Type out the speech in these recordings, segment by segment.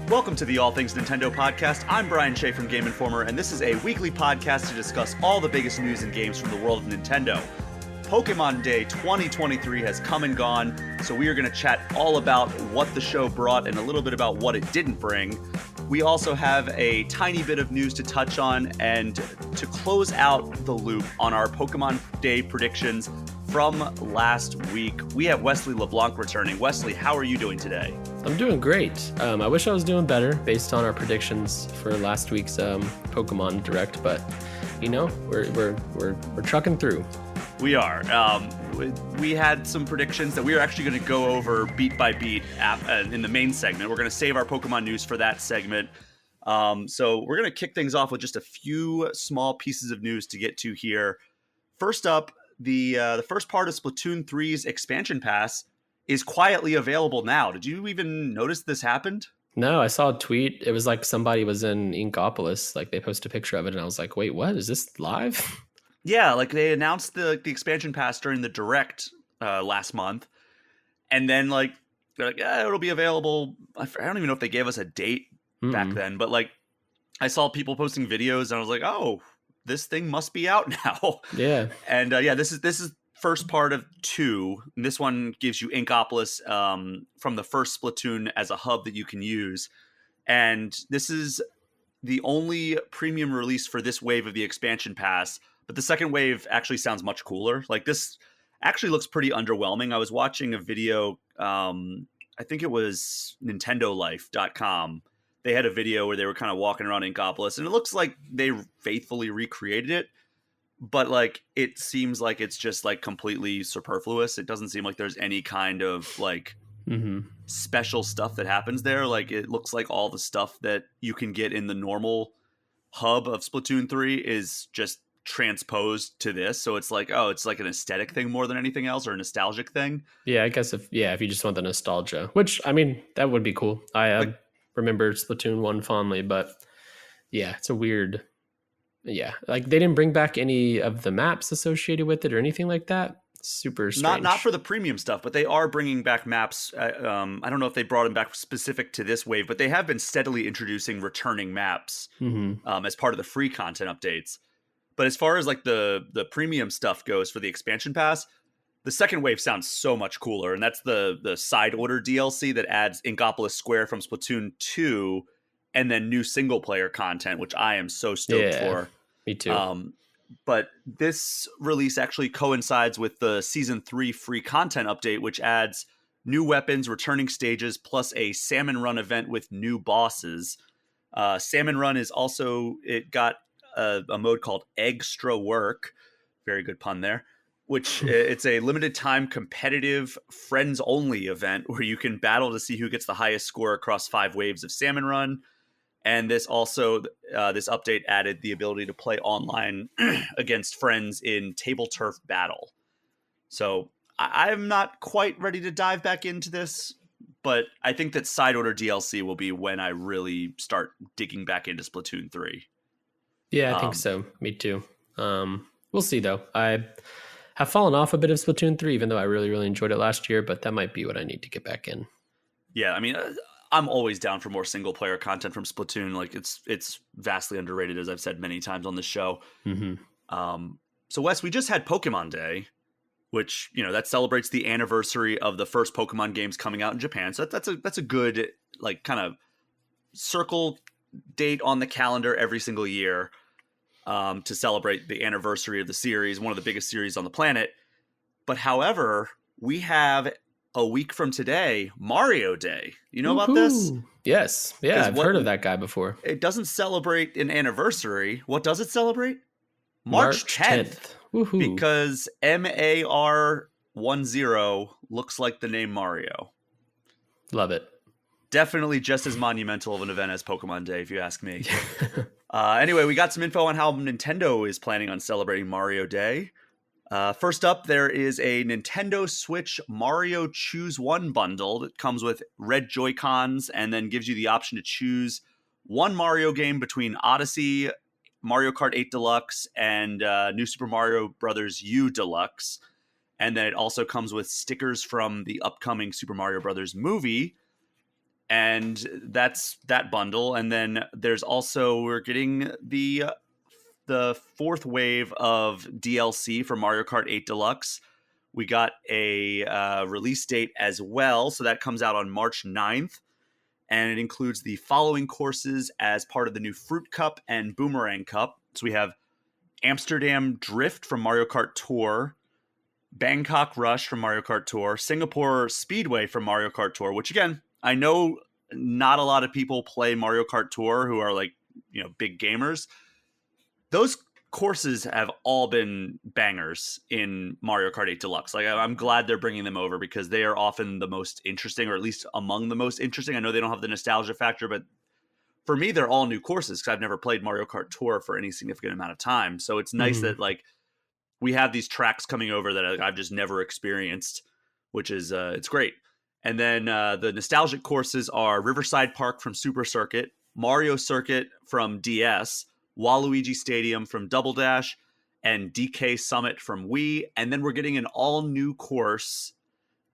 Welcome to the All Things Nintendo podcast. I'm Brian Shea from Game Informer, and this is a weekly podcast to discuss all the biggest news and games from the world of Nintendo. Pokémon Day 2023 has come and gone, so we are going to chat all about what the show brought and a little bit about what it didn't bring. We also have a tiny bit of news to touch on, and to close out the loop on our Pokémon Day predictions from last week, we have Wesley LeBlanc returning. Wesley, how are you doing today? I'm doing great. I wish I was doing better based on our predictions for last week's Pokemon Direct, but you know, we're trucking through. We are. We had some predictions that we are actually going to go over beat by beat in the main segment. We're going to save our Pokemon news for that segment. So we're going to kick things off with just a few small pieces of news to get to here. First up, the first part of Splatoon 3's expansion pass is quietly available now. Did you even notice this happened? No, I saw a tweet. It was like somebody was in Inkopolis. Like they posted a picture of it, and I was like, "Wait, what? Is this live?" Yeah, like they announced the expansion pass during the Direct last month, and then like they're like, it'll be available. I don't even know if they gave us a date back then, but like I saw people posting videos, and I was like, oh, this thing must be out now. Yeah, and this is first part of 2. And this one gives you Inkopolis from the first Splatoon as a hub that you can use, and this is the only premium release for this wave of the expansion pass. But the second wave actually sounds much cooler. Like this actually looks pretty underwhelming. I was watching a video, I think it was NintendoLife.com. They had a video where they were kind of walking around Inkopolis, and it looks like they faithfully recreated it. But like it seems like it's just like completely superfluous. It doesn't seem like there's any kind of like special stuff that happens there. Like it looks like all the stuff that you can get in the normal hub of Splatoon 3 is just transposed to this. So it's like, oh, it's like an aesthetic thing more than anything else, or a nostalgic thing. Yeah, I guess if you just want the nostalgia, which I mean that would be cool. I remember Splatoon 1 fondly, but yeah, it's a weird. Yeah, like they didn't bring back any of the maps associated with it or anything like that. Super strange. Not for the premium stuff, but they are bringing back maps. I don't know if they brought them back specific to this wave, but they have been steadily introducing returning maps as part of the free content updates. But as far as like the premium stuff goes for the expansion pass, the second wave sounds so much cooler, and that's the side order DLC that adds Inkopolis Square from Splatoon 2, and then new single player content, which I am so stoked for. Me too. But this release actually coincides with the Season 3 free content update, which adds new weapons, returning stages, plus a Salmon Run event with new bosses. Salmon Run is also, it got a mode called Extra Work. Very good pun there. Which it's a limited time competitive friends only event where you can battle to see who gets the highest score across 5 waves of Salmon Run. And this also, this update added the ability to play online against friends in table turf battle. So I'm not quite ready to dive back into this, but I think that side order DLC will be when I really start digging back into Splatoon 3. Yeah, I think so. Me too. We'll see though. I have fallen off a bit of Splatoon 3, even though I really, really enjoyed it last year, but that might be what I need to get back in. Yeah, I mean, I'm always down for more single player content from Splatoon. Like it's vastly underrated, as I've said many times on this show. So Wes, we just had Pokemon Day, which, you know, that celebrates the anniversary of the first Pokemon games coming out in Japan. So that's a good like kind of circle date on the calendar every single year to celebrate the anniversary of the series, one of the biggest series on the planet. But however, we have a week from today, Mario Day. You know about this? Yes. Yeah, I've heard of that guy before. It doesn't celebrate an anniversary. What does it celebrate? March 10th. Because MAR10 looks like the name Mario. Love it. Definitely just as monumental of an event as Pokemon Day, if you ask me. Anyway, we got some info on how Nintendo is planning on celebrating Mario Day. First up, there is a Nintendo Switch Mario Choose One bundle that comes with red Joy-Cons and then gives you the option to choose one Mario game between Odyssey, Mario Kart 8 Deluxe, and New Super Mario Bros. U Deluxe. And then it also comes with stickers from the upcoming Super Mario Bros. Movie. and that's that bundle. And then there's also, we're getting the fourth wave of DLC for Mario Kart 8 Deluxe. We got a release date as well, so that comes out on March 9th, and it includes the following courses as part of the new Fruit Cup and Boomerang Cup. So we have Amsterdam Drift from Mario Kart Tour, Bangkok Rush from Mario Kart Tour, Singapore Speedway from Mario Kart Tour, which again, I know not a lot of people play Mario Kart Tour who are like, big gamers. Those courses have all been bangers in Mario Kart 8 Deluxe. Like, I'm glad they're bringing them over because they are often the most interesting, or at least among the most interesting. I know they don't have the nostalgia factor, but for me, they're all new courses because I've never played Mario Kart Tour for any significant amount of time. So it's nice that like we have these tracks coming over that I've just never experienced, which is it's great. And then the nostalgic courses are Riverside Park from Super Circuit, Mario Circuit from DS, Waluigi Stadium from Double Dash, and DK Summit from Wii. And then we're getting an all-new course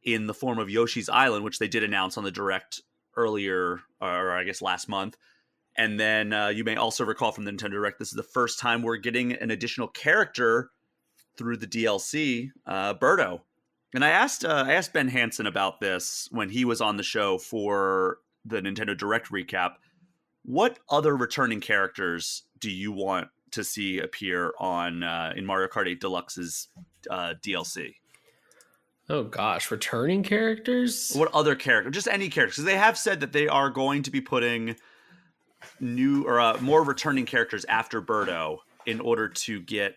in the form of Yoshi's Island, which they did announce on the Direct earlier, or I guess last month. And then you may also recall from the Nintendo Direct, this is the first time we're getting an additional character through the DLC, Birdo. And I asked Ben Hansen about this when he was on the show for the Nintendo Direct recap. What other returning characters do you want to see appear on in Mario Kart 8 Deluxe's DLC? Oh gosh, returning characters? What other character? Just any characters. Because they have said that they are going to be putting new or more returning characters after Birdo in order to get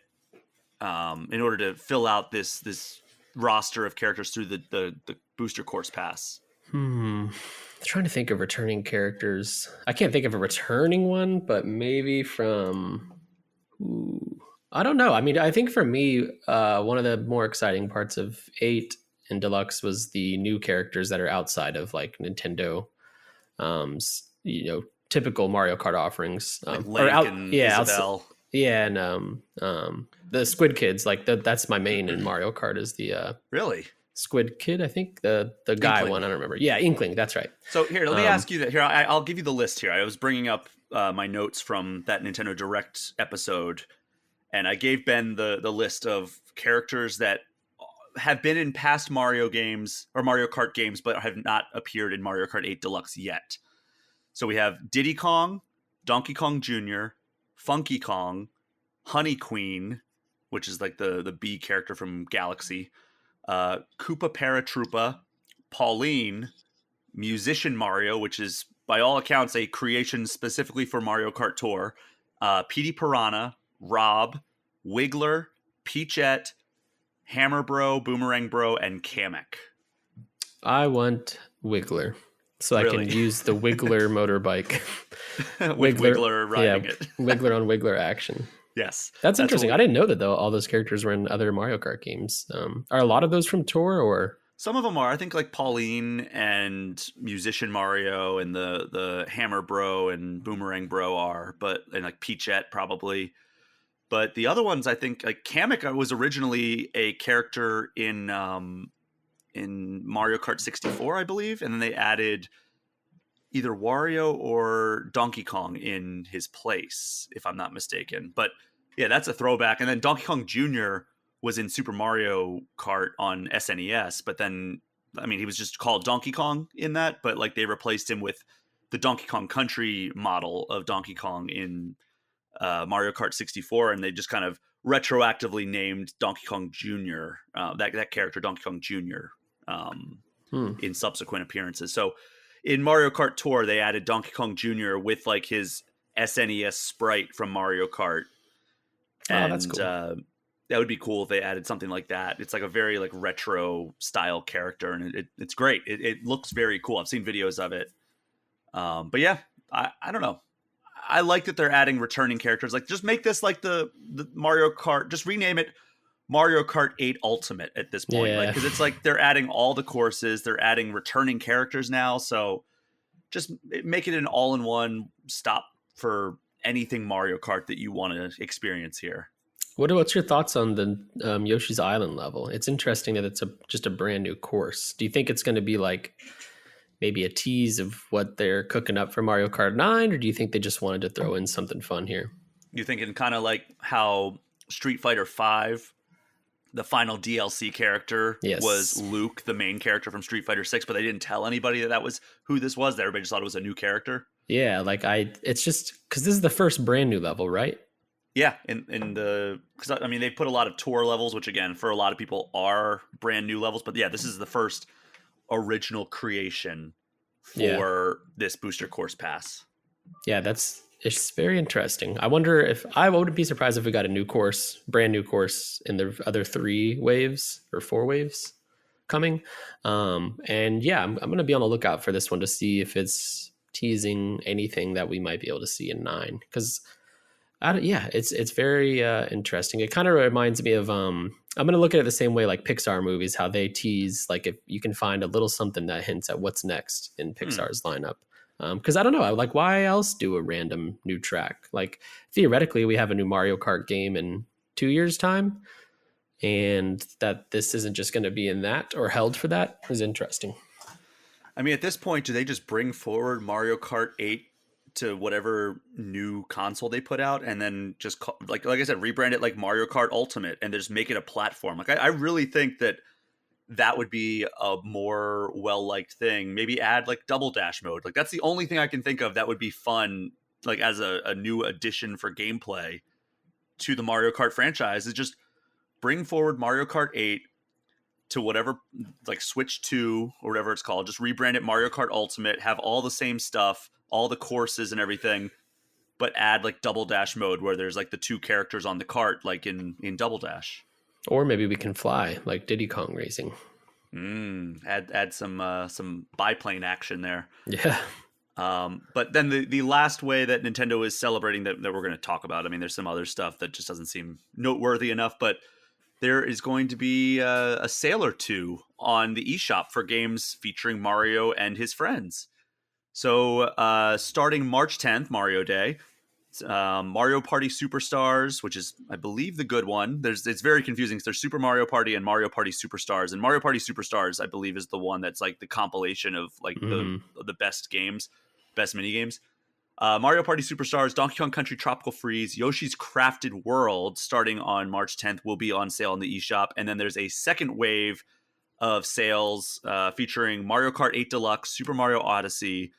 in order to fill out this roster of characters through the booster course pass. Trying to think of returning characters. I can't think of a returning one, but maybe from I don't know. I mean, I think for me, one of the more exciting parts of 8 and Deluxe was the new characters that are outside of like Nintendo, typical Mario Kart offerings. Like Link and Isabelle. And the Squid Kids, like that's my main in Mario Kart is the really Squid Kid, I think the guy Inkling. One, I don't remember. Yeah, Inkling, that's right. So here, let me ask you that. Here, I'll give you the list here. I was bringing up my notes from that Nintendo Direct episode, and I gave Ben the list of characters that have been in past Mario games or Mario Kart games, but have not appeared in Mario Kart 8 Deluxe yet. So we have Diddy Kong, Donkey Kong Jr., Funky Kong, Honey Queen, which is like the B character from Galaxy, Koopa Paratroopa, Pauline, Musician Mario, which is by all accounts a creation specifically for Mario Kart Tour, Petey Piranha, Rob, Wiggler, Peachette, Hammer Bro, Boomerang Bro, and Kamek. I want Wiggler. So really? I can use the Wiggler motorbike. With Wiggler riding it. Wiggler on Wiggler action. Yes. That's interesting. I didn't know that, though, all those characters were in other Mario Kart games. Are a lot of those from Tour, or? Some of them are. I think like Pauline and Musician Mario and the Hammer Bro and Boomerang Bro are, and like Peachette probably. But the other ones, I think, like Kamek was originally a character in Mario Kart 64, I believe, and then they added either Wario or Donkey Kong in his place, if I'm not mistaken. But yeah, that's a throwback. And then Donkey Kong Jr. was in Super Mario Kart on SNES, but then, I mean, he was just called Donkey Kong in that, but like they replaced him with the Donkey Kong Country model of Donkey Kong in Mario Kart 64, and they just kind of retroactively named Donkey Kong Jr., that character, Donkey Kong Jr., in subsequent appearances. So in Mario Kart Tour, they added Donkey Kong Jr. with like his SNES sprite from Mario Kart. And that's cool. That would be cool if they added something like that. It's like a very like retro style character, and it's great. It looks very cool. I've seen videos of it. But yeah, I don't know. I like that they're adding returning characters. Like, just make this like the Mario Kart. Just rename it Mario Kart 8 Ultimate at this point. Yeah. Like, because it's like they're adding all the courses. They're adding returning characters now. So just make it an all-in-one stop for anything Mario Kart that you want to experience here. What's your thoughts on the Yoshi's Island level? It's interesting that it's just a brand new course. Do you think it's going to be like maybe a tease of what they're cooking up for Mario Kart 9, or do you think they just wanted to throw in something fun here? You thinking kind of like how Street Fighter V, the final DLC character was Yes. Luke, the main character from Street Fighter 6, but they didn't tell anybody that was who this was. Everybody just thought it was a new character. Yeah, like it's just because this is the first brand new level, right? Yeah, in the because I mean they put a lot of tour levels, which again for a lot of people are brand new levels, but yeah, this is the first original creation for this booster course pass. Yeah, it's very interesting. I wonder if I wouldn't be surprised if we got a new course, brand new course in the other 3 waves or 4 waves coming. And yeah, I'm going to be on the lookout for this one to see if it's teasing anything that we might be able to see in 9. Because it's very interesting. It kind of reminds me of I'm going to look at it the same way like Pixar movies, how they tease like if you can find a little something that hints at what's next in Pixar's lineup. Because I don't know, like why else do a random new track? Like theoretically, we have a new Mario Kart game in 2 years' time, and that this isn't just going to be in that or held for that is interesting. I mean, at this point, do they just bring forward Mario Kart 8 to whatever new console they put out, and then just like I said, rebrand it like Mario Kart Ultimate, and just make it a platform? Like I really think that would be a more well-liked thing. Maybe add like double dash mode. Like that's the only thing I can think of that would be fun, like as a new addition for gameplay to the Mario Kart franchise, is just bring forward Mario Kart 8 to whatever, like Switch 2 or whatever it's called. Just rebrand it Mario Kart Ultimate, have all the same stuff, all the courses and everything, but add like double dash mode where there's like the 2 characters on the cart, like in Double Dash. Or maybe we can fly like Diddy Kong Racing. Add some biplane action there. Yeah. But then the last way that Nintendo is celebrating that we're going to talk about, I mean, there's some other stuff that just doesn't seem noteworthy enough, but there is going to be a sale or 2 on the eShop for games featuring Mario and his friends. So starting March 10th, Mario Day, Mario Party Superstars, which is, I believe, the good one. It's very confusing because there's Super Mario Party and Mario Party Superstars. And Mario Party Superstars, I believe, is the one that's like the compilation of like the best games, best mini games. Mario Party Superstars, Donkey Kong Country Tropical Freeze, Yoshi's Crafted World, starting on March 10th, will be on sale in the eShop. And then there's a second wave of sales featuring Mario Kart 8 Deluxe, Super Mario Odyssey,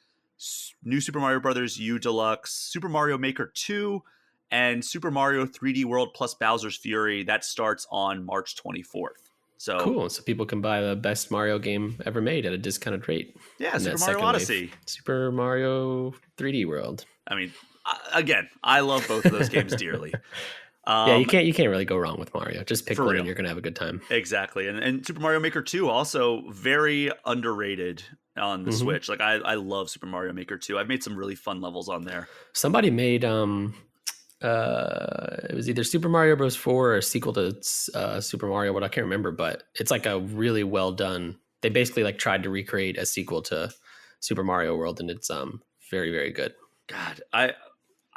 New Super Mario Bros. U Deluxe, Super Mario Maker 2, and Super Mario 3D World plus Bowser's Fury. That starts on March 24th. So cool. So people can buy the best Mario game ever made at a discounted rate. Yeah, Super Mario Odyssey. Super Mario 3D World. I mean, again, I love both of those games dearly. Yeah, you can't really go wrong with Mario. Just pick one and you're gonna have a good time. Exactly. And Super Mario Maker 2 also very underrated on the Switch. Like I love Super Mario Maker 2. I've made some really fun levels on there. Somebody made it was either Super Mario Bros. 4 or a sequel to Super Mario, what I can't remember, but it's like a really well done. They basically like tried to recreate a sequel to Super Mario World, and it's very, very good. God,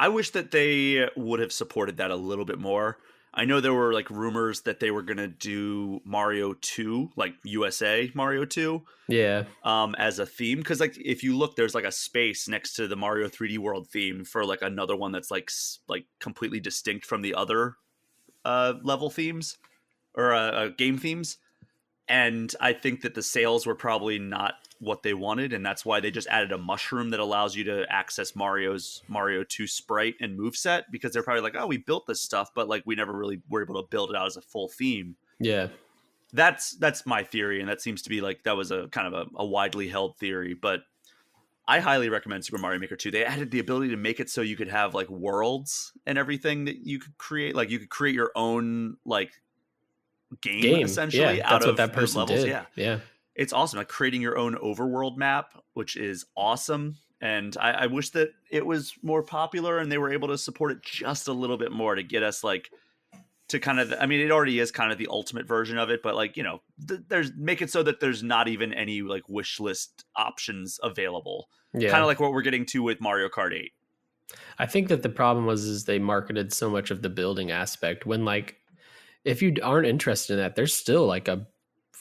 I wish that they would have supported that a little bit more. I know there were like rumors that they were going to do Mario 2, like USA Mario 2. Yeah. As a theme. Because like if you look, there's like a space next to the Mario 3D World theme for like another one that's like completely distinct from the other level themes or game themes. And I think that the sales were probably not what they wanted, and that's why they just added a mushroom that allows you to access Mario's Mario 2 sprite and moveset, because they're probably like, oh, we built this stuff, but like we never really were able to build it out as a full theme. Yeah. That's my theory, and that seems to be like that was a kind of a widely held theory, but I highly recommend Super Mario Maker 2. They added the ability to make it so you could have like worlds and everything that you could create. Like you could create your own like game essentially yeah, out of what that person levels. did. Yeah. It's awesome. Like creating your own overworld map, which is awesome. And I wish that it was more popular and they were able to support it just a little bit more to get us like to kind of, I mean, it already is kind of the ultimate version of it, but like, you know, there's make it so that there's not even any like wish list options available. Yeah. Kind of like what we're getting to with Mario Kart 8. I think that the problem is they marketed so much of the building aspect when like, if you aren't interested in that, there's still like a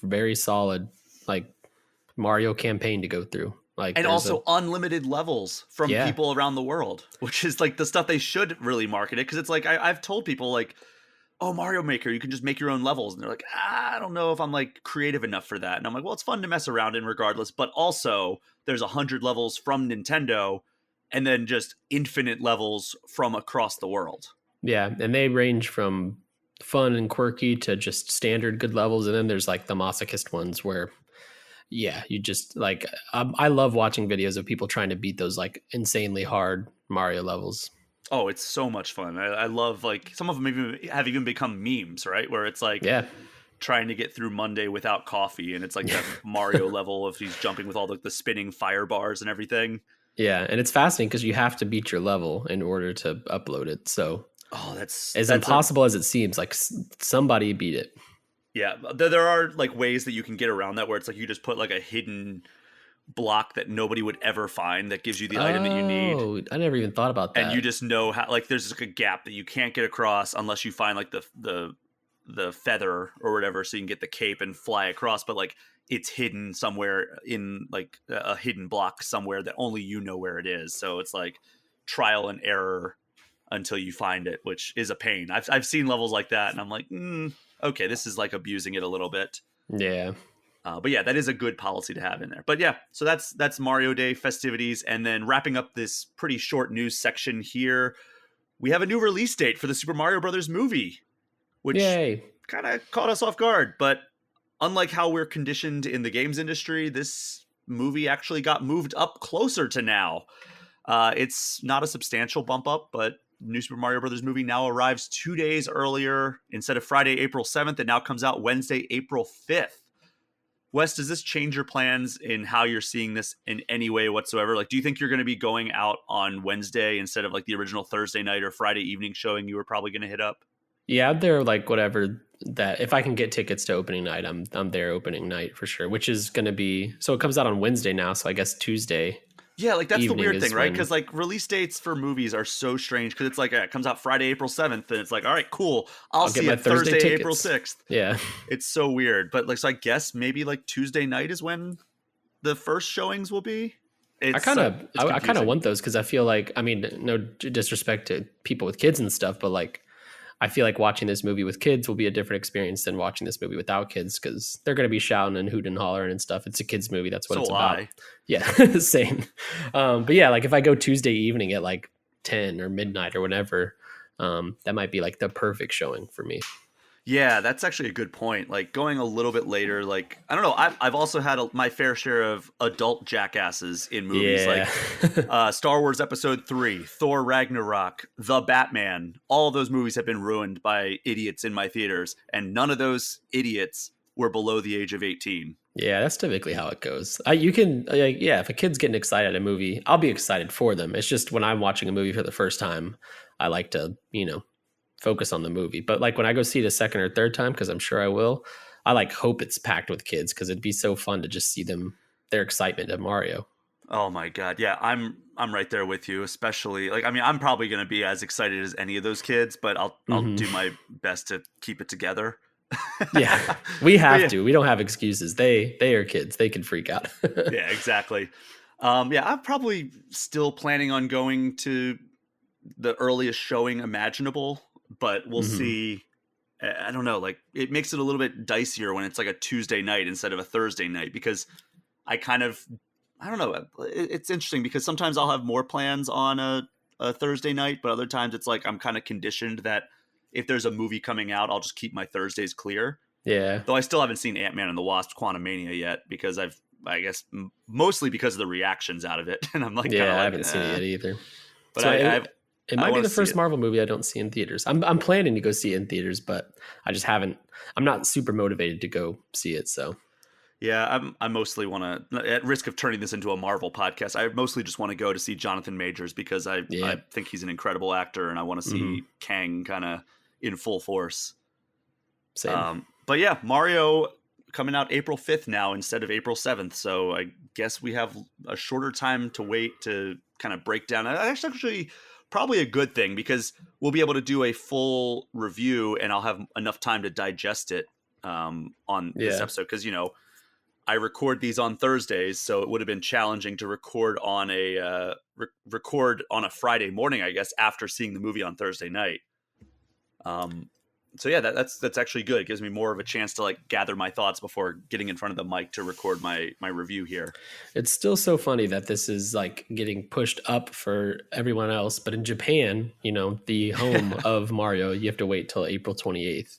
very solid like Mario campaign to go through. Like And there's also unlimited levels from yeah. people around the world, which is like the stuff they should really market it. Because it's like I've told people like, oh, Mario Maker, you can just make your own levels. And they're like, I don't know if I'm like creative enough for that. And I'm like, well, it's fun to mess around in regardless. But also there's 100 levels from Nintendo and then just infinite levels from across the world. Yeah, and they range from fun and quirky to just standard good levels, and then there's like the masochist ones where, yeah, you just like I love watching videos of people trying to beat those like insanely hard Mario levels. Oh, it's so much fun. I love like some of them have even become memes, right? Where it's like Yeah, trying to get through Monday without coffee, and it's like that Mario level of he's jumping with all the spinning fire bars and everything. yeah, and it's fascinating because you have to beat your level in order to upload it. So Oh, that's as that's a impossible as it seems, like somebody beat it. yeah. There are like ways that you can get around that where it's like you just put like a hidden block that nobody would ever find that gives you the item that you need. Oh, I never even thought about And you that. just know how like there's like a gap that you can't get across unless you find like the feather or whatever so you can get the cape and fly across, but like it's hidden somewhere in like a hidden block somewhere that only you know where it is. So it's like trial and error until you find it, which is a pain. I've seen levels like that and I'm like, okay, this is like abusing it a little bit. Yeah, But yeah, that is a good policy to have in there. But yeah, so that's Mario Day festivities, and then wrapping up this pretty short news section here, we have a new release date for the Super Mario Brothers movie, which yay! kind of caught us off guard. But unlike how we're conditioned in the games industry, this movie actually got moved up closer to now. It's not a substantial bump up, but New Super Mario Brothers movie now arrives 2 days earlier. Instead of Friday, April 7th, it now comes out Wednesday, April 5th. Wes, does this change your plans in how you're seeing this in any way whatsoever? Like, do you think you're going to be going out on Wednesday instead of like the original Thursday night or Friday evening showing you were probably going to hit up? Yeah, I'm there like whatever that if I can get tickets to opening night, I'm there opening night for sure, which is going to be so it comes out on Wednesday now, so I guess Tuesday Yeah, like that's the evening weird is thing, right? when Because like release dates for movies are so strange because it's like it comes out Friday, April 7th, and it's like, all right, cool. I'll get see my it Thursday Thursday, April tickets. 6th. Yeah. It's so weird. But like, so I guess maybe like Tuesday night is when the first showings will be. I It's kind of it's I kind of confusing. want those cuz I feel like I mean no disrespect to people with kids and stuff, but like I feel like watching this movie with kids will be a different experience than watching this movie without kids because they're going to be shouting and hooting and hollering and stuff. It's a kids movie. That's what So it's will about. I. Yeah, same. But yeah, like if I go Tuesday evening at like 10 or midnight or whatever, that might be like the perfect showing for me. Yeah, that's actually a good point. Like going a little bit later, like I don't know. I've also had my fair share of adult jackasses in movies, like Yeah. Star Wars Episode 3, Thor Ragnarok, The Batman. All of those movies have been ruined by idiots in my theaters, and none of those idiots were below the age of 18. Yeah, that's typically how it goes. You can, like, yeah, if a kid's getting excited at a movie, I'll be excited for them. It's just when I'm watching a movie for the first time, I like to, focus on the movie. But like when I go see it a second or third time, because I'm sure I will, I like hope it's packed with kids because it'd be so fun to just see their excitement at Mario. Oh my god, yeah, I'm right there with you. Especially like I mean, I'm probably going to be as excited as any of those kids, but I'll Hmm. do my best to keep it together. Yeah, we But have yeah, to. We don't have excuses. They are kids. They can freak out. yeah, exactly. Yeah, I'm probably still planning on going to the earliest showing imaginable, but we'll Hmm. see. I don't know. Like, it makes it a little bit dicier when it's like a Tuesday night instead of a Thursday night because I kind of, I don't know. It's interesting because sometimes I'll have more plans on a Thursday night, but other times it's like I'm kind of conditioned that if there's a movie coming out, I'll just keep my Thursdays clear. Yeah, Though I still haven't seen Ant-Man and the Wasp: Quantumania yet because I guess mostly because of the reactions out of it, and I'm like kind of yeah. I like, haven't seen it yet either. but So it I might be want the to see first it. Marvel movie I don't see in theaters. I'm planning to go see it in theaters, but I just haven't. I'm not super motivated to go see it. So Yeah, I mostly want to, at risk of turning this into a Marvel podcast, I mostly just want to go to see Jonathan Majors because yeah. I think he's an incredible actor and I want to Hmm. see Kang kind of in full force. Same. But yeah, Mario coming out April 5th now instead of April 7th. So I guess we have a shorter time to wait to kind of break down. That's actually probably a good thing because we'll be able to do a full review and I'll have enough time to digest it on this Yeah. episode because, I record these on Thursdays, so it would have been challenging to record on a Friday morning, I guess, after seeing the movie on Thursday night. So yeah, that's actually good. It gives me more of a chance to like gather my thoughts before getting in front of the mic to record my review here. It's still so funny that this is like getting pushed up for everyone else, but in Japan, the home of Mario, you have to wait till April 28th.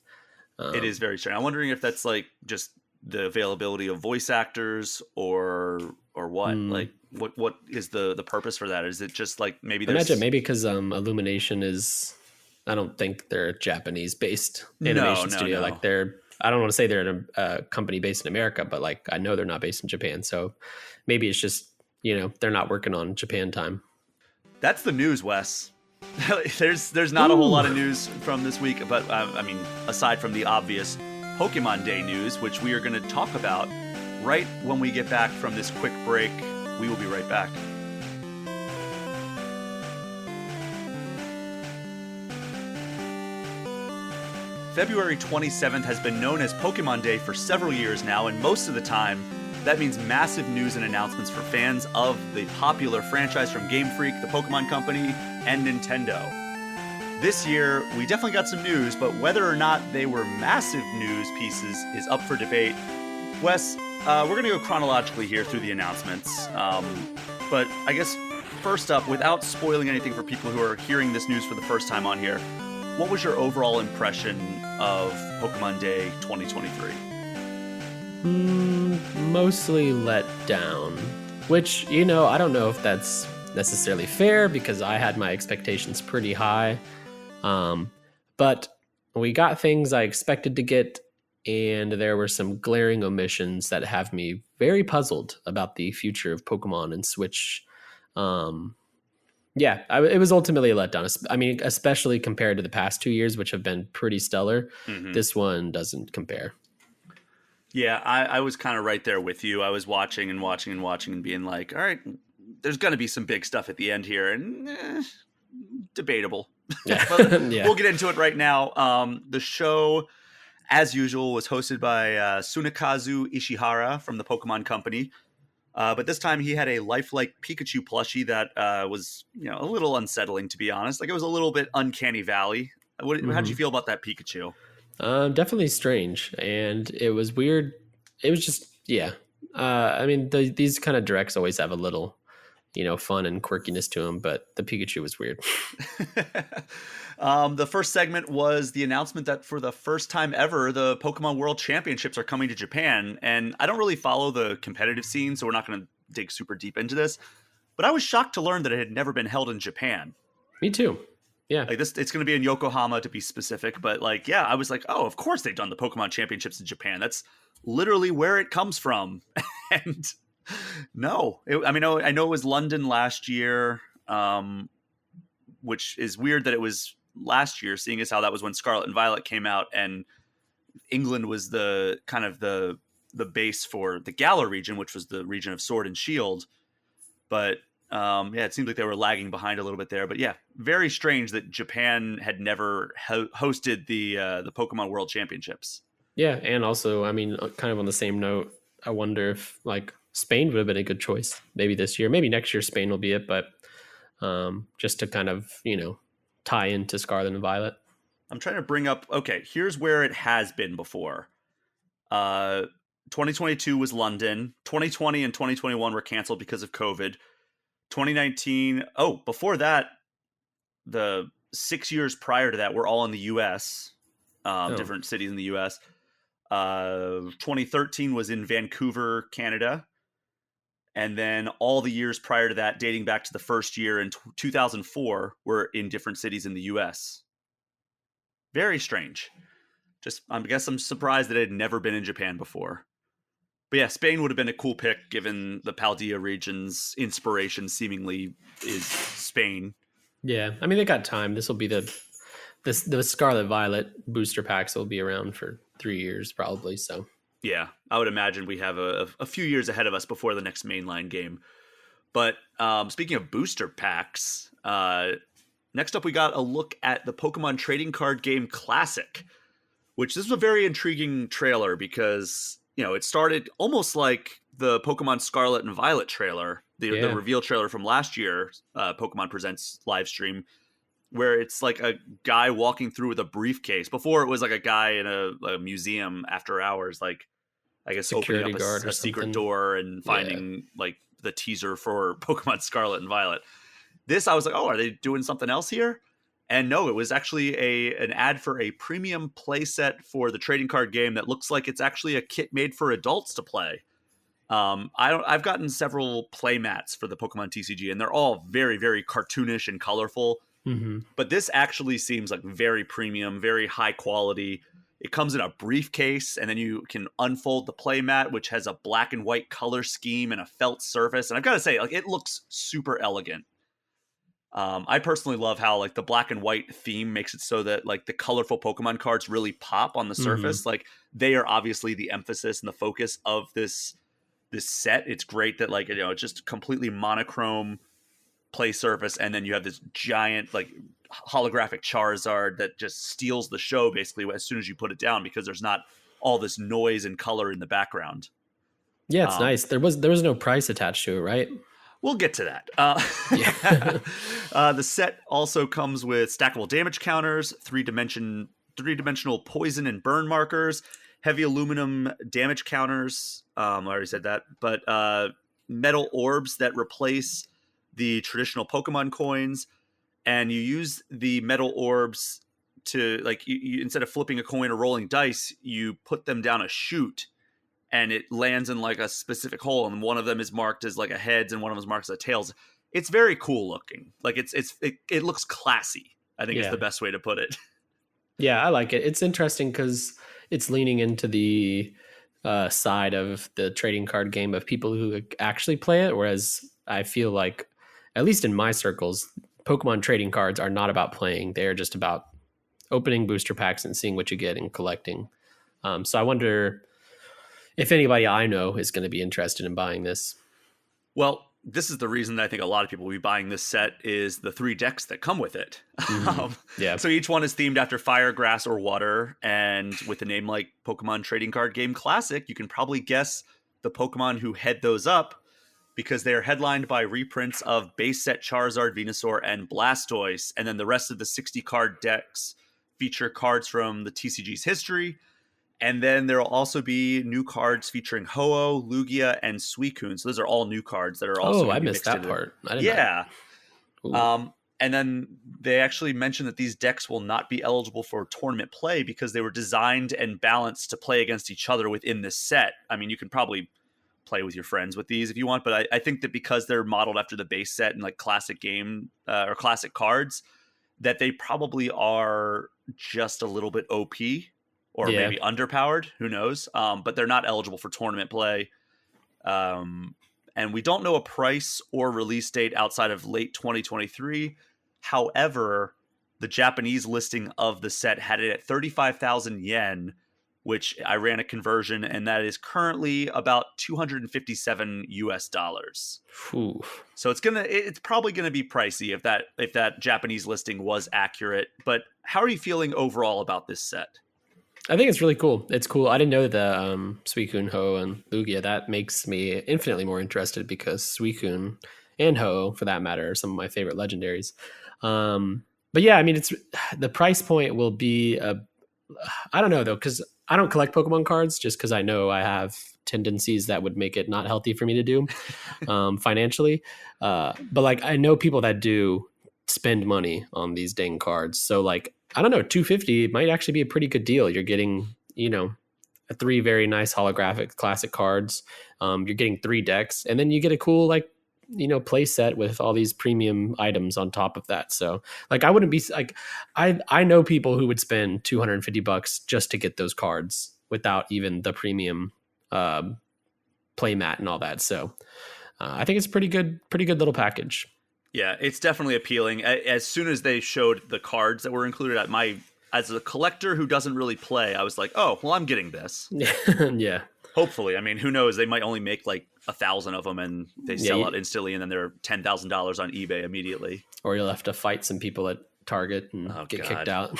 It is very strange. I'm wondering if that's like just the availability of voice actors or what. Like what is the purpose for that? Is it just like maybe there's... Imagine maybe because Illumination is, I don't think they're a Japanese based animation studio. No. Like I don't want to say they're a company based in America, but like I know they're not based in Japan. So maybe it's just, they're not working on Japan time. That's the news, Wes. There's not a whole lot of news from this week, but I mean, aside from the obvious Pokemon Day news, which we are going to talk about right when we get back from this quick break. We will be right back. February 27th has been known as Pokemon Day for several years now, and most of the time, that means massive news and announcements for fans of the popular franchise from Game Freak, the Pokemon Company, and Nintendo. This year, we definitely got some news, but whether or not they were massive news pieces is up for debate. Wes, we're going to go chronologically here through the announcements, but I guess first up, without spoiling anything for people who are hearing this news for the first time on here, what was your overall impression of Pokemon Day 2023? Mostly let down, which, I don't know if that's necessarily fair because I had my expectations pretty high. But we got things I expected to get, and there were some glaring omissions that have me very puzzled about the future of Pokemon and Switch. It was ultimately a letdown. I mean, especially compared to the past 2 years, which have been pretty stellar. Mm-hmm. This one doesn't compare. Yeah, I was kind of right there with you. I was watching and being like, all right, there's going to be some big stuff at the end here, and debatable. Yeah. But yeah. We'll get into it right now. The show, as usual, was hosted by Tsunekazu Ishihara from the Pokemon Company. But this time he had a lifelike Pikachu plushie that was, a little unsettling, to be honest. Like, it was a little bit uncanny valley. How'd you feel about that Pikachu? Definitely strange, and it was weird. It was just, I mean, these kind of directs always have a little, fun and quirkiness to them, but the Pikachu was weird. The first segment was the announcement that for the first time ever, the Pokemon World Championships are coming to Japan. And I don't really follow the competitive scene, so we're not going to dig super deep into this. But I was shocked to learn that it had never been held in Japan. Me too. Yeah. Like this, it's going to be in Yokohama to be specific. But I was like, oh, of course they've done the Pokemon Championships in Japan. That's literally where it comes from. And no, I know it was London last year, which is weird that it was last year, seeing as how that was when Scarlet and Violet came out, and England was the kind of the base for the Galar region, which was the region of Sword and Shield. But it seemed like they were lagging behind a little bit there. But yeah, very strange that Japan had never hosted the Pokemon World Championships. Yeah, and also, I mean, kind of on the same note, I wonder if like Spain would have been a good choice maybe this year. Maybe next year Spain will be it, but just to kind of, tie into Scarlet and Violet. I'm trying to bring up, okay, here's where it has been before. 2022 was London. 2020 and 2021 were canceled because of COVID. 2019, before that, the 6 years prior to that were all in the U.S., different cities in the U.S. 2013 was in Vancouver, Canada. And then all the years prior to that, dating back to the first year in 2004, were in different cities in the U.S. Very strange. I guess I'm surprised that it had never been in Japan before. But yeah, Spain would have been a cool pick given the Paldea region's inspiration seemingly is Spain. Yeah, I mean, they got time. This will be the Scarlet Violet booster packs will be around for 3 years probably, so... Yeah, I would imagine we have a few years ahead of us before the next mainline game. But speaking of booster packs, next up we got a look at the Pokemon Trading Card Game Classic, which this was a very intriguing trailer because it started almost like the Pokemon Scarlet and Violet trailer, the Yeah. reveal trailer from last year, Pokemon Presents live stream, where it's like a guy walking through with a briefcase. Before it was like a guy in a museum after hours, like I guess opening Security up guard or a secret something. door and Yeah. finding like the teaser for Pokemon Scarlet and Violet. This, I was like, oh, are they doing something else here? And no, it was actually an ad for a premium playset for the trading card game that looks like it's actually a kit made for adults to play. I've gotten several play mats for the Pokemon TCG, and they're all very, very cartoonish and colorful. Mm-hmm. But this actually seems like very premium, very high quality. It comes in a briefcase, and then you can unfold the playmat, which has a black and white color scheme and a felt surface. And I've got to say, like, it looks super elegant. I personally love how like the black and white theme makes it so that like the colorful Pokemon cards really pop on the surface. Like they are obviously the emphasis and the focus of this set. It's great that like it's just completely monochrome play surface, and then you have this giant like holographic Charizard that just steals the show basically as soon as you put it down, because there's not all this noise and color in the background. Yeah, it's nice. There was no price attached to it, right? We'll get to that. Yeah. The set also comes with stackable damage counters, three-dimensional poison and burn markers, heavy aluminum damage counters. I already said that, but metal orbs that replace the traditional Pokemon coins, and you use the metal orbs to like you instead of flipping a coin or rolling dice, you put them down a chute, and it lands in like a specific hole, and one of them is marked as like a heads and one of them is marked as a tails. It's very cool looking. Like it looks classy, I think is the best way to put it. Yeah, I like it. It's interesting because it's leaning into the side of the trading card game of people who actually play it, whereas I feel like, at least in my circles, Pokemon trading cards are not about playing. They're just about opening booster packs and seeing what you get and collecting. So I wonder if anybody I know is going to be interested in buying this. Well, this is the reason that I think a lot of people will be buying this set is the 3 decks that come with it. Yeah. So each one is themed after fire, grass, or water. And with a name like Pokemon Trading Card Game Classic, you can probably guess the Pokemon who head those up, because they are headlined by reprints of base set Charizard, Venusaur, and Blastoise. And then the rest of the 60 card decks feature cards from the TCG's history. And then there will also be new cards featuring Ho-Oh, Lugia, and Suicune. So those are all new cards that are also. Oh, I missed that part. I didn't know. And then they actually mentioned that these decks will not be eligible for tournament play because they were designed and balanced to play against each other within this set. I mean, you can probably play with your friends with these if you want, but I think that because they're modeled after the base set and like classic game or classic cards, that they probably are just a little bit OP or maybe underpowered. Who knows? But they're not eligible for tournament play. And we don't know a price or release date outside of late 2023. However, the Japanese listing of the set had it at 35,000 yen, which I ran a conversion, and that is currently about $257 US. Ooh. So it's probably gonna be pricey if that Japanese listing was accurate. But how are you feeling overall about this set? I think it's really cool. It's cool. I didn't know the Suicune, Ho, and Lugia. That makes me infinitely more interested because Suicune and Ho, for that matter, are some of my favorite legendaries. But yeah, I mean, it's the price point will be I don't know though, because I don't collect Pokemon cards just because I know I have tendencies that would make it not healthy for me to do financially. But like I know people that do spend money on these dang cards. So like, I don't know, $250 might actually be a pretty good deal. You're getting, 3 very nice holographic classic cards. You're getting 3 decks, and then you get a cool play set with all these premium items on top of that. So like, I wouldn't be like, I know people who would spend $250 just to get those cards without even the premium play mat and all that. So I think it's pretty good little package. Yeah, it's definitely appealing. As soon as they showed the cards that were included, as a collector who doesn't really play, I was like, oh, well, I'm getting this. Yeah. Hopefully. I mean, who knows? They might only make like 1,000 of them and they sell out instantly, and then they're $10,000 on eBay immediately. Or you'll have to fight some people at Target and Oh get kicked God. out.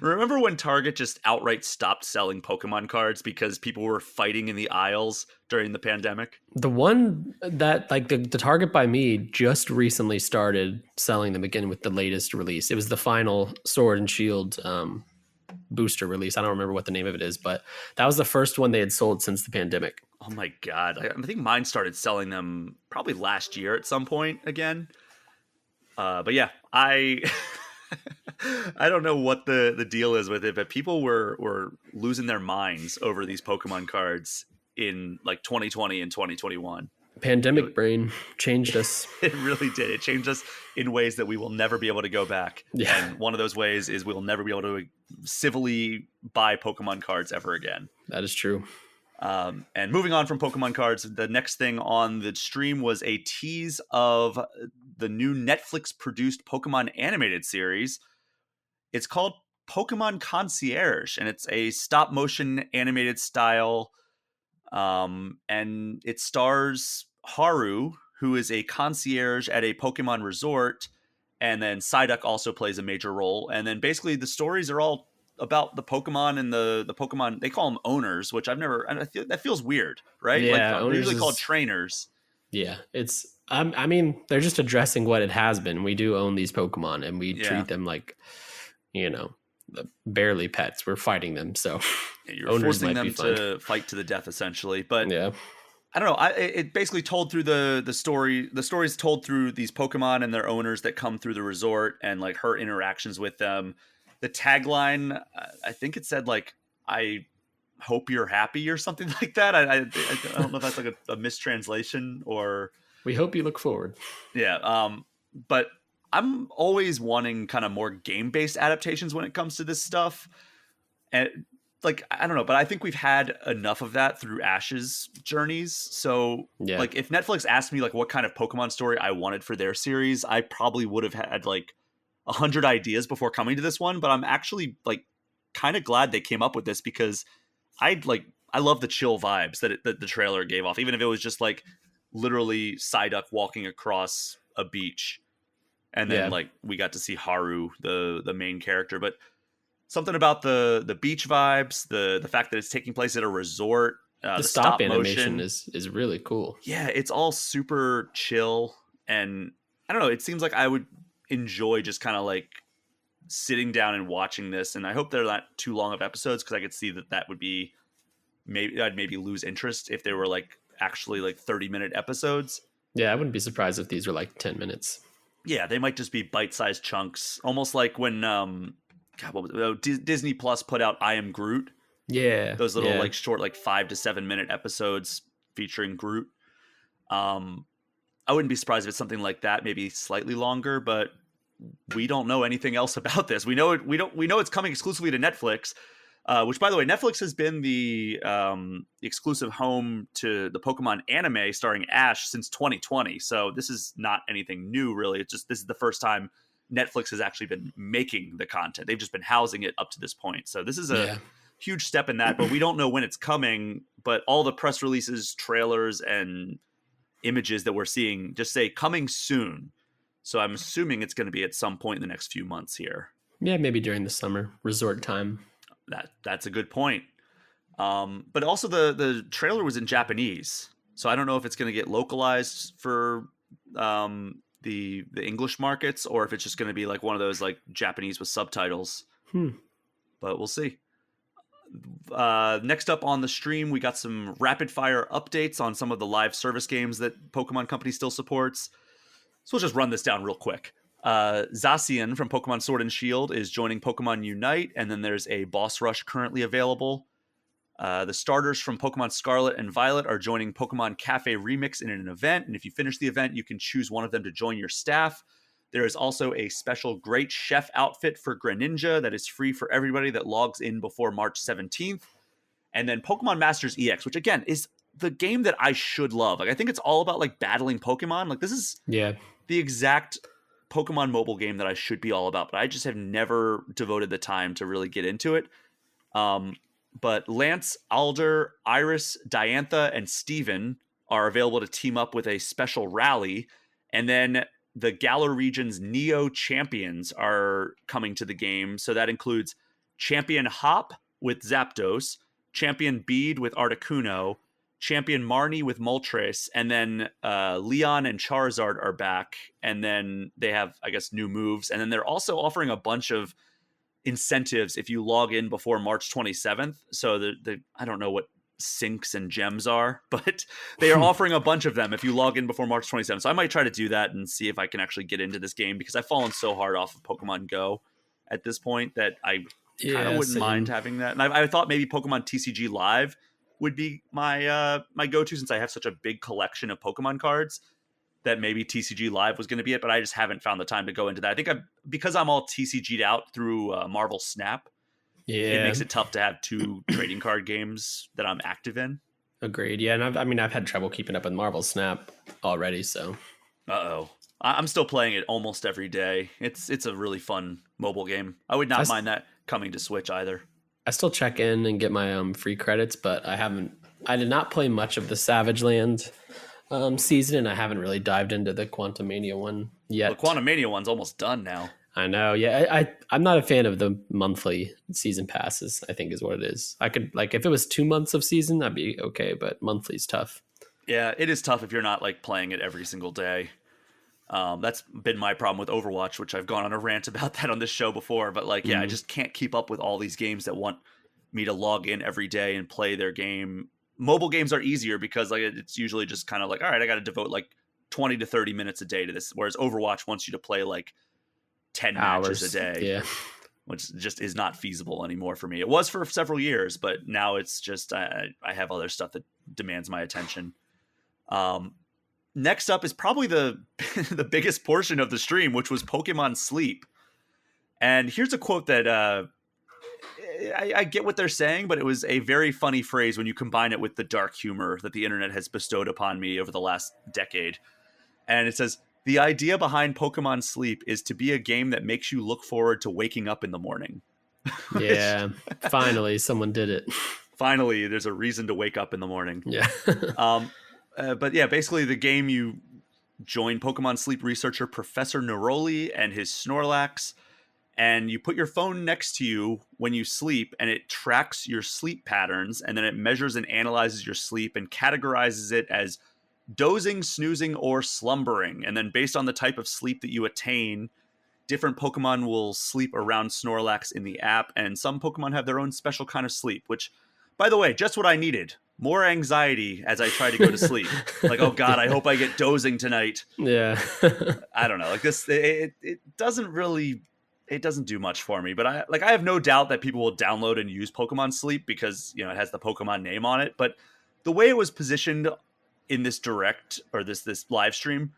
Remember when Target just outright stopped selling Pokemon cards because people were fighting in the aisles during the pandemic? The one that like the Target by me just recently started selling them again with the latest release. It was the final Sword and Shield booster release. I don't remember what the name of it is, but that was the first one they had sold since the pandemic. Oh my God. I think mine started selling them probably last year at some point again. But yeah, I I don't know what the deal is with it, but people were losing their minds over these Pokemon cards in like 2020 and 2021. Pandemic It, brain changed us. it really did. It changed us in ways that we will never be able to go back. Yeah. And one of those ways is we will never be able to civilly buy Pokemon cards ever again. That is true. And moving on from Pokemon cards, the next thing on the stream was a tease of the new Netflix produced Pokemon animated series. It's called Pokemon Concierge, and it's a stop motion animated style. And it stars Haru, who is a concierge at a Pokemon resort. And then Psyduck also plays a major role. And then basically the stories are all about the Pokemon and the Pokemon. They call them owners, which that feels weird, right? Yeah, They're usually called trainers. Yeah, it's. I mean, they're just addressing what it has been. We do own these Pokemon, and we treat them like, barely pets. We're fighting them, so you're forcing them to fight to the death, essentially. But yeah, I don't know. It basically told through the story. The story's told through these Pokemon and their owners that come through the resort and like her interactions with them. The tagline, I think it said like, "I hope you're happy" or something like that. I don't know if that's like a mistranslation or. We hope you look forward. Yeah. But I'm always wanting kind of more game-based adaptations when it comes to this stuff. And like, I don't know, but I think we've had enough of that through Ash's journeys. So yeah. Like if Netflix asked me like what kind of Pokemon story I wanted for their series, I probably would have had like 100 ideas before coming to this one. But I'm actually like kind of glad they came up with this because I love the chill vibes that the trailer gave off, even if it was just like literally Psyduck walking across a beach. And then like we got to see Haru, the main character, but something about the beach vibes, the fact that it's taking place at a resort, the stop animation is really cool. Yeah, it's all super chill, and I don't know. It seems like I would enjoy just kind of like sitting down and watching this. And I hope they're not too long of episodes because I could see that would be I'd maybe lose interest if they were like actually like 30-minute episodes. Yeah, I wouldn't be surprised if these were like 10 minutes. Yeah, they might just be bite-sized chunks, almost like when Disney Plus put out I Am Groot. Yeah, those little like short, like 5 to 7 minute episodes featuring Groot. I wouldn't be surprised if it's something like that, maybe slightly longer. But we don't know anything else about this. We know it. We know it's coming exclusively to Netflix. Which, by the way, Netflix has been the exclusive home to the Pokemon anime starring Ash since 2020. So this is not anything new, really. It's just this is the first time Netflix has actually been making the content. They've just been housing it up to this point. So this is a huge step in that. But we don't know when it's coming. But all the press releases, trailers, and images that we're seeing just say coming soon. So I'm assuming it's going to be at some point in the next few months here. Yeah, maybe during the summer resort time. That's a good point. But also the trailer was in Japanese, so I don't know if it's going to get localized for the English markets or if it's just going to be like one of those like Japanese with subtitles. But we'll see. Next up on the stream, we got some rapid fire updates on some of the live service games that Pokemon Company still supports. So we'll just run this down real quick. Zacian from Pokemon Sword and Shield is joining Pokemon Unite, and then there's a boss rush currently available. The starters from Pokemon Scarlet and Violet are joining Pokemon Cafe Remix in an event, and if you finish the event, you can choose one of them to join your staff. There is also a special Great Chef outfit for Greninja that is free for everybody that logs in before March 17th. And then Pokemon Masters EX, which again is the game that I should love. Like I think it's all about like battling Pokemon. Like this is the exact Pokemon mobile game that I should be all about, but I just have never devoted the time to really get into it. But Lance, Alder, Iris, Diantha, and Steven are available to team up with a special rally. And then the Galar region's Neo champions are coming to the game. So that includes Champion Hop with Zapdos, Champion Bead with Articuno, Champion Marnie with Moltres, and then Leon and Charizard are back. And then they have, I guess, new moves. And then they're also offering a bunch of incentives if you log in before March 27th. So I don't know what syncs and gems are, but they are offering a bunch of them if you log in before March 27th. So I might try to do that and see if I can actually get into this game, because I've fallen so hard off of Pokemon Go at this point that I kind of wouldn't mind having that. And I thought maybe Pokemon TCG Live would be my my go-to, since I have such a big collection of Pokemon cards, that maybe TCG Live was going to be it, but I just haven't found the time to go into that. I think because I'm all TCG'd out through Marvel Snap, it makes it tough to have two trading card games that I'm active in. Agreed. Yeah, and I've had trouble keeping up with Marvel Snap already, so. I'm still playing it almost every day. It's a really fun mobile game. I would not mind that coming to Switch either. I still check in and get my free credits, but I did not play much of the Savage Land season, and I haven't really dived into the Quantumania one yet. The Quantumania one's almost done now. I know. Yeah, I'm not a fan of the monthly season passes, I think is what it is. I could, like, if it was 2 months of season, I'd be okay, but monthly's tough. Yeah, it is tough if you're not like playing it every single day. That's been my problem with Overwatch, which I've gone on a rant about that on this show before. But like, I just can't keep up with all these games that want me to log in every day and play their game. Mobile games are easier because like it's usually just kind of like, all right, I got to devote like 20 to 30 minutes a day to this. Whereas Overwatch wants you to play like 10 hours matches a day, which just is not feasible anymore for me. It was for several years, but now it's just I have other stuff that demands my attention. Next up is probably the the biggest portion of the stream, which was Pokemon Sleep. And here's a quote that I get what they're saying, but it was a very funny phrase when you combine it with the dark humor that the internet has bestowed upon me over the last decade. And it says, "The idea behind Pokemon Sleep is to be a game that makes you look forward to waking up in the morning." Yeah, finally, someone did it. Finally, there's a reason to wake up in the morning. Yeah. But yeah, basically the game, you join Pokemon Sleep researcher Professor Neroli and his Snorlax, and you put your phone next to you when you sleep, and it tracks your sleep patterns, and then it measures and analyzes your sleep and categorizes it as dozing, snoozing, or slumbering. And then based on the type of sleep that you attain, different Pokemon will sleep around Snorlax in the app, and some Pokemon have their own special kind of sleep, which, by the way, just what I needed. More anxiety as I try to go to sleep. Like, oh God, I hope I get dozing tonight. Yeah. I don't know. Like this, it doesn't really, it doesn't do much for me. But I have no doubt that people will download and use Pokemon Sleep because, you know, it has the Pokemon name on it. But the way it was positioned in this direct or this live stream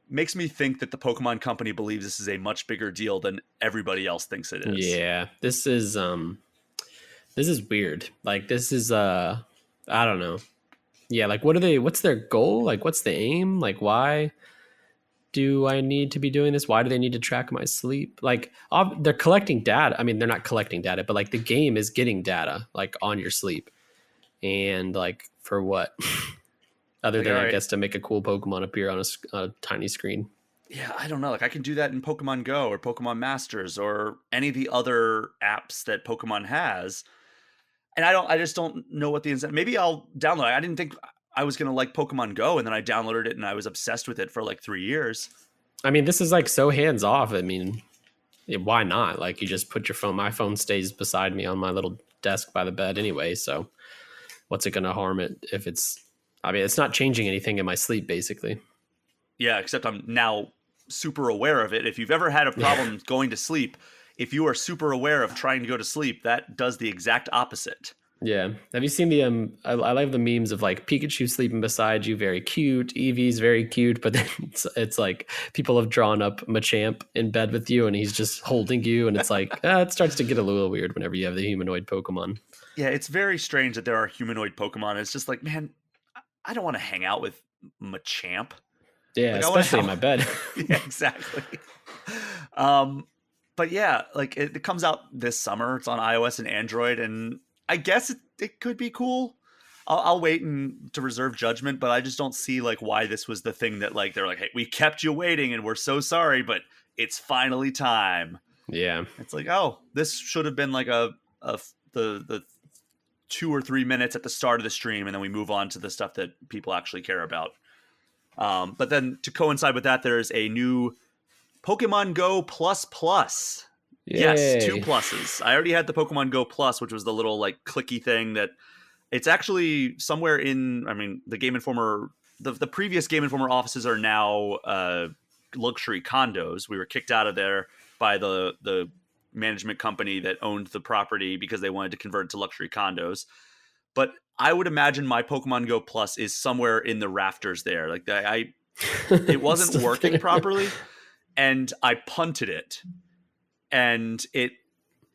makes me think that the Pokemon Company believes this is a much bigger deal than everybody else thinks it is. Yeah, this is weird. Like, this is I don't know. Yeah, like what's their goal? Like, what's the aim? Like, why do I need to be doing this? Why do they need to track my sleep? Like, they're collecting data. I mean, they're not collecting data, but like the game is getting data like on your sleep. And like, for what? Other than, I guess, to make a cool Pokemon appear on a tiny screen. Yeah, I don't know. Like, I can do that in Pokemon Go or Pokemon Masters or any of the other apps that Pokemon has. And I just don't know what the incentive. Maybe I'll download it. I didn't think I was going to like Pokemon Go, and then I downloaded it and I was obsessed with it for like 3 years. I mean, this is like so hands off. I mean, why not? Like, you just put your phone. My phone stays beside me on my little desk by the bed anyway. So what's it going to harm it if it's, I mean, it's not changing anything in my sleep, basically. Yeah, except I'm now super aware of it. If you've ever had a problem going to sleep, if you are super aware of trying to go to sleep, that does the exact opposite. Yeah. Have you seen the I love the memes of like Pikachu sleeping beside you, very cute. Eevee's very cute, but then it's like people have drawn up Machamp in bed with you, and he's just holding you, and it's like it starts to get a little weird whenever you have the humanoid Pokemon. Yeah, it's very strange that there are humanoid Pokemon. It's just like, man, I don't want to hang out with Machamp. Yeah, like, especially in my bed. Yeah, exactly. But yeah, like it comes out this summer. It's on iOS and Android, and I guess it could be cool. I'll wait to reserve judgment, but I just don't see like why this was the thing that like they're like, hey, we kept you waiting and we're so sorry, but it's finally time. Yeah. It's like, oh, this should have been like the 2 or 3 minutes at the start of the stream, and then we move on to the stuff that people actually care about. But then to coincide with that, there's a new Pokemon Go Plus Plus. Yes, 2 Yay. pluses. I already had the Pokemon Go Plus, which was the little like clicky thing that it's actually somewhere in. I mean, the Game Informer, the previous Game Informer offices are now luxury condos. We were kicked out of there by the management company that owned the property because they wanted to convert it to luxury condos. But I would imagine my Pokemon Go Plus is somewhere in the rafters there. Like it wasn't working properly, and I punted it, and it,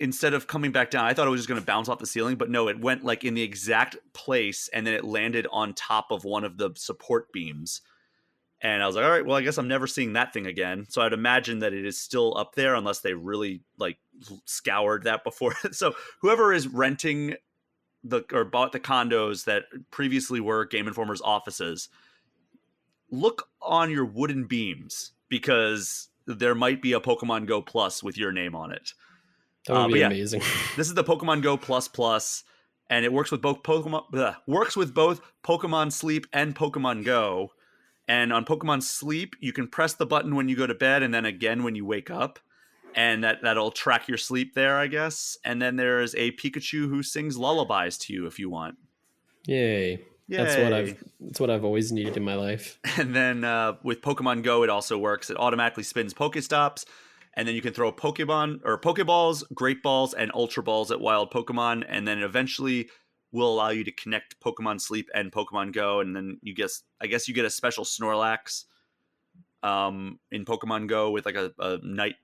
instead of coming back down, I thought it was just going to bounce off the ceiling, but no, it went like in the exact place, and then it landed on top of one of the support beams. And I was like, all right, well, I guess I'm never seeing that thing again. So I'd imagine that it is still up there unless they really like scoured that before. So whoever is renting or bought the condos that previously were Game Informer's offices, look on your wooden beams because there might be a Pokemon Go Plus with your name on it. That would be amazing. This is the Pokemon Go Plus Plus, and it works with both Pokemon Sleep and Pokemon Go. And on Pokemon Sleep, you can press the button when you go to bed and then again when you wake up. And that'll track your sleep there, I guess. And then there's a Pikachu who sings lullabies to you if you want. Yay. That's what I've always needed in my life. And then with Pokemon Go, it also works. It automatically spins Pokestops. And then you can throw Pokemon or Pokeballs, Great Balls, and Ultra Balls at wild Pokemon. And then eventually will allow you to connect Pokemon Sleep and Pokemon Go, and then I guess you get a special Snorlax in Pokemon Go with like a night,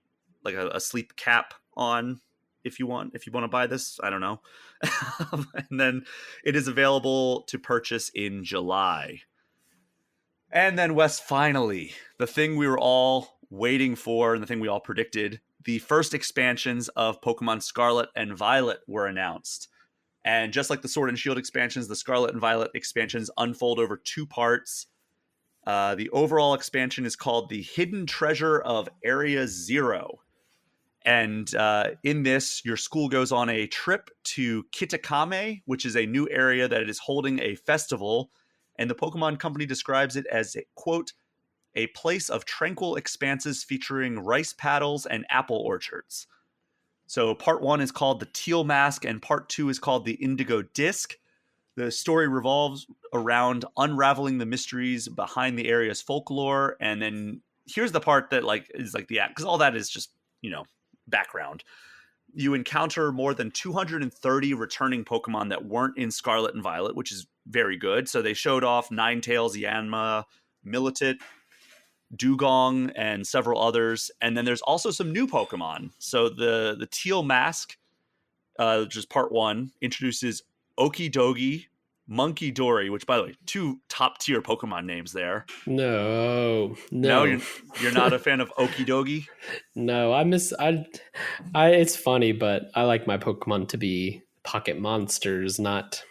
like a sleep cap on if you want to buy this. I don't know. And then it is available to purchase in July. And then Wes, finally, the thing we were all waiting for and the thing we all predicted, the first expansions of Pokemon Scarlet and Violet were announced. And just like the Sword and Shield expansions, the Scarlet and Violet expansions unfold over 2 parts. The overall expansion is called The Hidden Treasure of Area Zero. And in this, your school goes on a trip to Kitakame, which is a new area that is holding a festival. And the Pokemon Company describes it as, quote, a place of tranquil expanses featuring rice paddles and apple orchards. So part 1 is called The Teal Mask, and part 2 is called The Indigo Disc. The story revolves around unraveling the mysteries behind the area's folklore. And then here's the part that like is like because all that is just, background. You encounter more than 230 returning Pokemon that weren't in Scarlet and Violet, which is very good. So they showed off Ninetales, Yanma, Militant, Dugong, and several others. And then there's also some new Pokemon. So the Teal Mask, which is part 1, introduces Okidogi, Monkey Dory, which, by the way, 2 top-tier Pokemon names there. No. You're not a fan of Okidogi? No, it's funny, but I like my Pokemon to be pocket monsters, not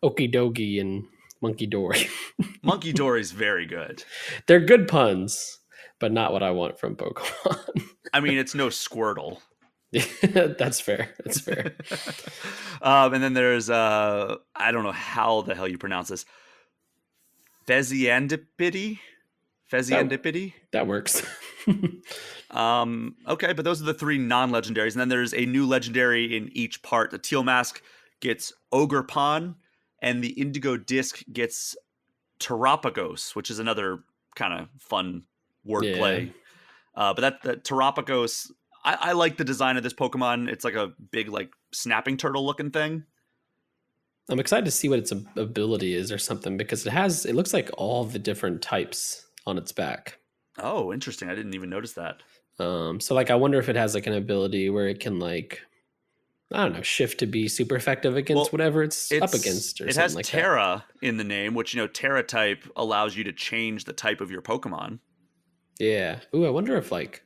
Okidogi and Monkey Dory. Monkey Dory is very good. They're good puns, but not what I want from Pokemon. I mean, it's no Squirtle. That's fair. And then there's I don't know how the hell you pronounce this. Pheasantipity. That works. Okay, but those are the 3 non-legendaries, and then there's a new legendary in each part. The Teal Mask gets Ogre Pond, and the Indigo Disc gets Terapagos, which is another kind of fun wordplay. Yeah. But that Terapagos, I like the design of this Pokemon. It's like a big, like, snapping turtle looking thing. I'm excited to see what its ability is or something, because it looks like all the different types on its back. Oh, interesting. I didn't even notice that. So like, I wonder if it has like an ability where it can like, I don't know, shift to be super effective against whatever it's up against. Or it has like Terra in the name, which, Terra type allows you to change the type of your Pokemon. Yeah. Ooh, I wonder if like,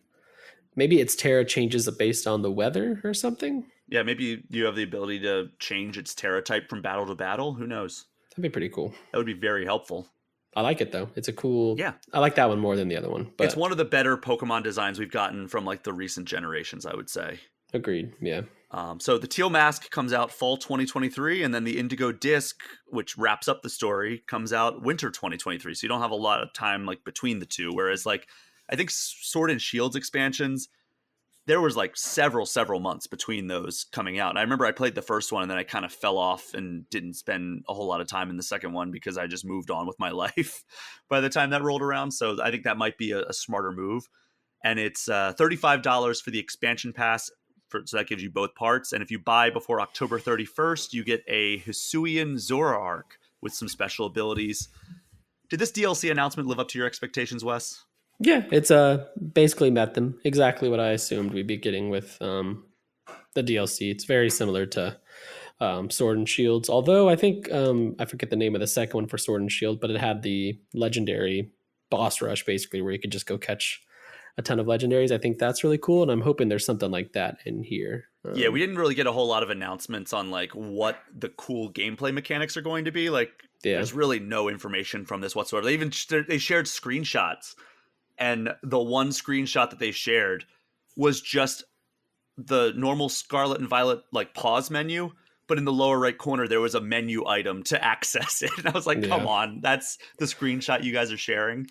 maybe its Terra changes based on the weather or something. Yeah, maybe you have the ability to change its Terra type from battle to battle. Who knows? That'd be pretty cool. That would be very helpful. I like it though. It's a cool. Yeah. I like that one more than the other one. But It's one of the better Pokemon designs we've gotten from like the recent generations, I would say. agreed. Yeah. So the Teal Mask comes out fall 2023, and then the Indigo Disc, which wraps up the story, comes out winter 2023. So you don't have a lot of time like between the two. Whereas like I think Sword and Shield's expansions, there was like several months between those coming out. And I remember I played the first one and then I kind of fell off and didn't spend a whole lot of time in the second one because I just moved on with my life by the time that rolled around. So I think that might be a smarter move. And it's $35 for the expansion pass. So that gives you both parts. And if you buy before October 31st, you get a Hisuian Zoroark with some special abilities. Did this DLC announcement live up to your expectations, Wes? Yeah, it's basically met them. Exactly what I assumed we'd be getting with the DLC. It's very similar to Sword and Shields. Although I think I forget the name of the second one for Sword and Shield, but it had the legendary boss rush basically where you could just go catch a ton of legendaries. I think that's really cool, and I'm hoping there's something like that in here. Yeah, we didn't really get a whole lot of announcements on like what the cool gameplay mechanics are going to be. Like, there's really no information from this whatsoever. They shared screenshots, and the one screenshot that they shared was just the normal Scarlet and Violet like pause menu, but in the lower right corner there was a menu item to access it. And I was like, come on, that's the screenshot you guys are sharing.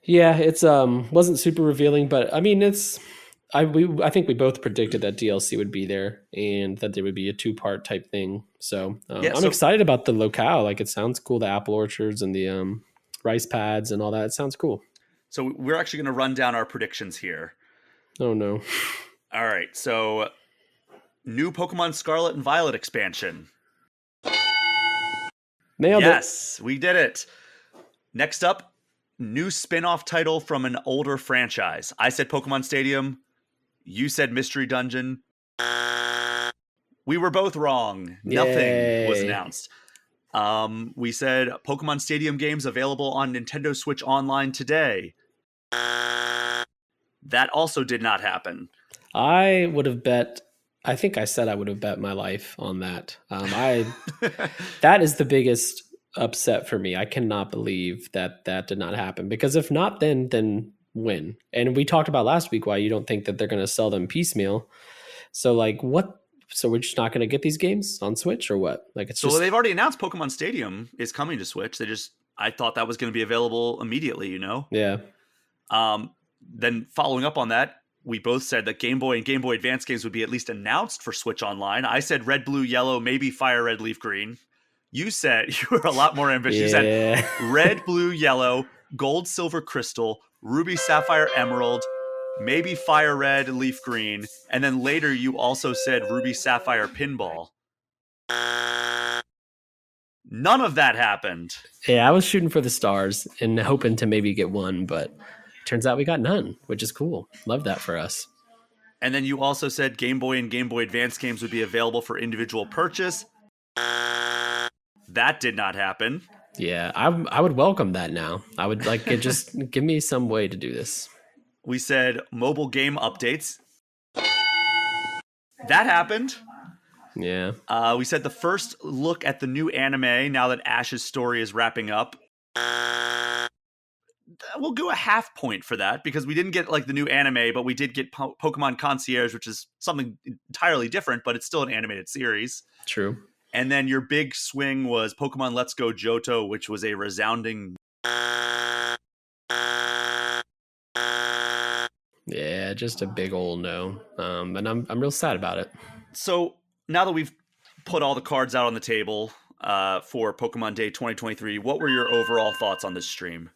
Yeah, it's wasn't super revealing, but I mean I think we both predicted that DLC would be there and that there would be a 2-part type thing. So I'm excited about the locale. Like, it sounds cool, the apple orchards and the rice pads and all that. It sounds cool. So we're actually going to run down our predictions here. Oh no. All right, so new Pokemon Scarlet and Violet expansion. Nailed it. Yes, we did it. Next up, new spin-off title from an older franchise. I said Pokemon Stadium. You said Mystery Dungeon. We were both wrong. Yay. Nothing was announced. We said Pokemon Stadium games available on Nintendo Switch Online today. That also did not happen. I would have bet. I think I said I would have bet my life on that. That is the biggest upset for me. I cannot believe that did not happen, because if not, then when? And we talked about last week why you don't think that they're going to sell them piecemeal. So like, what? So we're just not going to get these games on Switch or what? Like, it's so they've already announced Pokemon Stadium is coming to Switch. I thought that was going to be available immediately, you know? Yeah. Then following up on that, we both said that Game Boy and Game Boy Advance games would be at least announced for Switch Online. I said Red, Blue, Yellow, maybe Fire Red, Leaf Green. You said, you were a lot more ambitious. You said Red, Blue, Yellow, Gold, Silver, Crystal, Ruby, Sapphire, Emerald, maybe Fire Red, Leaf Green. And then later you also said Ruby, Sapphire, Pinball. None of that happened. Yeah, I was shooting for the stars and hoping to maybe get one, but turns out we got none, which is cool. Love that for us. And then you also said Game Boy and Game Boy Advance games would be available for individual purchase. That did not happen. Yeah, I would welcome that now. I would like it. Just give me some way to do this. We said mobile game updates. That happened. Yeah. We said the first look at the new anime now that Ash's story is wrapping up. We'll do a half point for that because we didn't get like the new anime, but we did get Pokemon Concierge, which is something entirely different, but it's still an animated series. True. And then your big swing was Pokemon Let's Go Johto, which was a resounding. Yeah, just a big old no. And I'm real sad about it. So now that we've put all the cards out on the table for Pokemon Day 2023, what were your overall thoughts on this stream?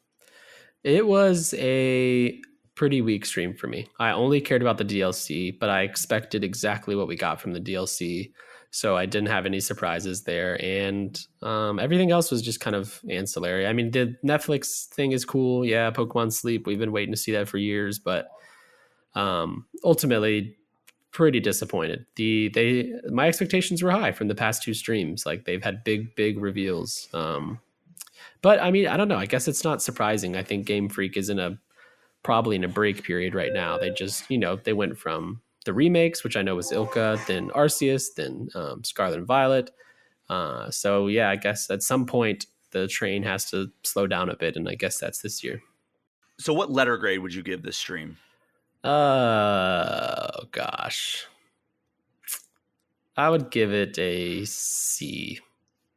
It was a pretty weak stream for me. I only cared about the DLC, but I expected exactly what we got from the DLC. So I didn't have any surprises there. And everything else was just kind of ancillary. I mean, the Netflix thing is cool. Yeah, Pokemon Sleep. We've been waiting to see that for years. But ultimately, pretty disappointed. My expectations were high from the past two streams. Like, they've had big reveals. But I mean, I don't know. I guess it's not surprising. I think Game Freak is probably in a break period right now. They just, they went from the remakes, which I know was Ilka, then Arceus, then Scarlet and Violet. So yeah, I guess at some point the train has to slow down a bit, and I guess that's this year. So what letter grade would you give this stream? Gosh, I would give it a C.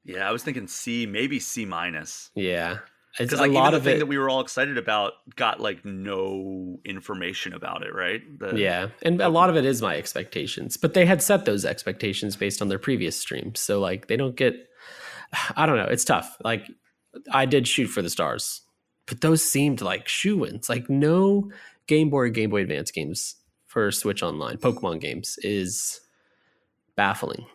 Yeah, I was thinking C, maybe C minus. Yeah, it's Because a like even lot the of thing it. that we were all excited about got like no information about it, right? Yeah, and a lot of it is my expectations, but they had set those expectations based on their previous streams, so like they don't get. I don't know. It's tough. Like I did shoot for the stars, but those seemed like shoo-ins. Like no Game Boy or Game Boy Advance games for Switch Online, Pokemon games is baffling.